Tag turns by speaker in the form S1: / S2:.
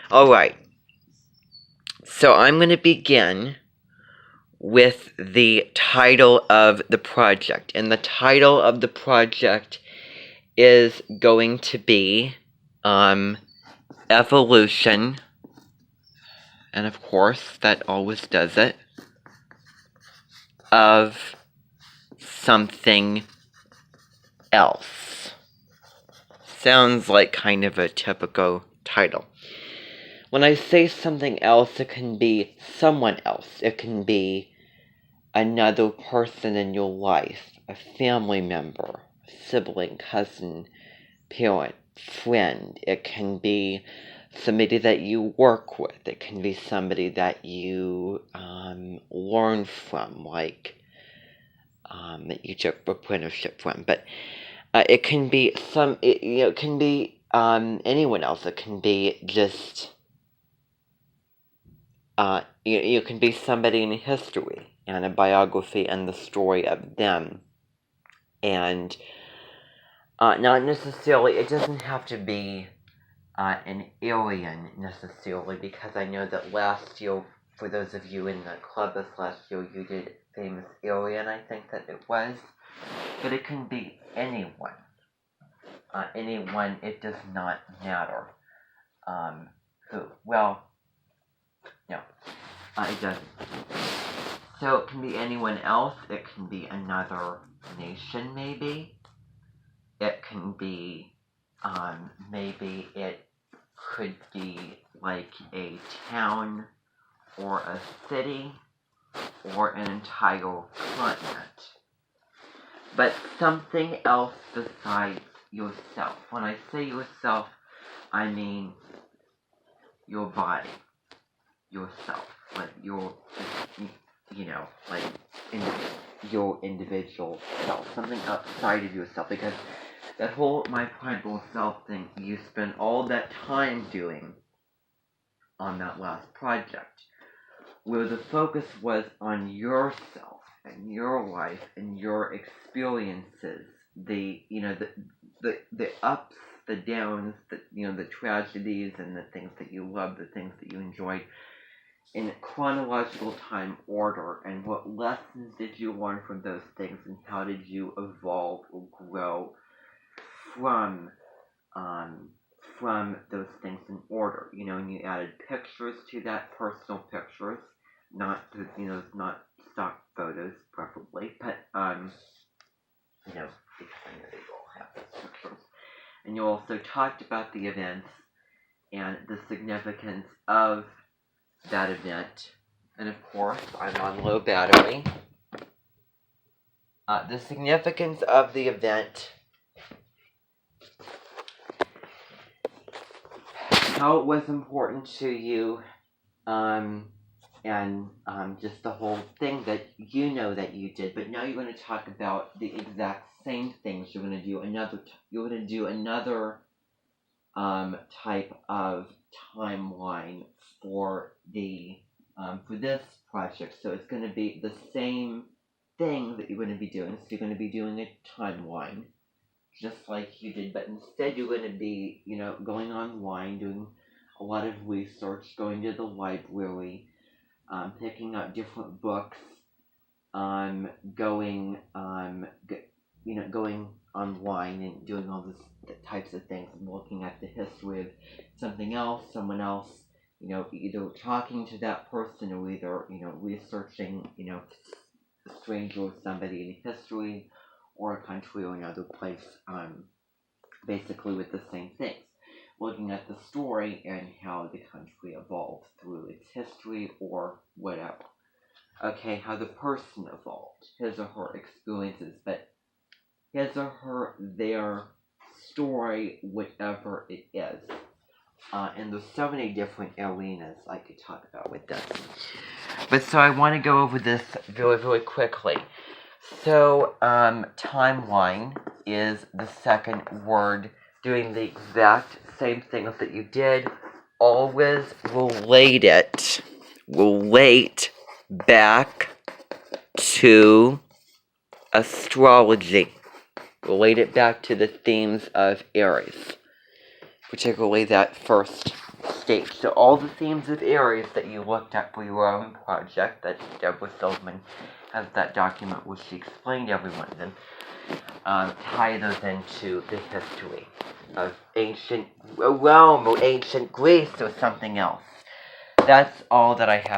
S1: Alright, so I'm going to begin with the title of the project. And the title of the project is going to be Evolution. And of course, that always does it. Of something else. Sounds like kind of a typical title. When I say something else, it can be someone else. It can be another person in your life, a family member, sibling, cousin, parent, friend. It can be somebody that you work with. It can be somebody that you learn from, like that you took apprenticeship from. But it can be it can be anyone else. It can be just you can be somebody in history and a biography and the story of them. And not necessarily, it doesn't have to be an alien necessarily, because I know that last year, for those of you in the club this last year, you did Famous Alien, I think that it was. But it can be anyone. Anyone, it does not matter. Who? Well, no, it doesn't. So it can be anyone else. It can be another nation, maybe. It can be, maybe it could be like a town or a city or an entire continent. But something else besides yourself. When I say yourself, I mean your body, yourself, like your, like your individual self, something outside of yourself, because that whole my primal self thing, you spend all that time doing on that last project, where the focus was on yourself and your life and your experiences, the ups, the downs, the tragedies and the things that you loved, the things that you enjoyed, in chronological time order, and what lessons did you learn from those things, and how did you evolve or grow from those things in order, and you added pictures to that, personal pictures, not not stock photos, preferably, but because I know they all have those pictures, and you also talked about the events and the significance of that event, and of course, I'm on low battery. The significance of the event, how it was important to you, and just the whole thing that that you did. But now you're going to talk about the exact same things. You're going to do another type of timeline for the for this project. So it's going to be the same thing that you're going to be doing. So you're going to be doing a timeline, just like you did, but instead you're going to be, going online, doing a lot of research, going to the library, picking up different books, going, going online and doing all this types of things, and looking at the history of something else, someone else, either talking to that person or either, researching, a stranger or somebody in history or a country or another place, basically with the same things. Looking at the story and how the country evolved through its history or whatever. Okay, how the person evolved, his or her experiences, but his or her, their story, whatever it is. And there's so many different arenas I could talk about with this. But so I want to go over this very, very quickly. So, timeline is the second word, doing the exact same things that you did. Always relate back to astrology. Relate it back to the themes of Aries, particularly that first state. So all the themes of Aries that you looked at for your own project, that Deborah Silverman has that document where she explained every one of them, tie those into the history of ancient Rome or ancient Greece or something else. That's all that I have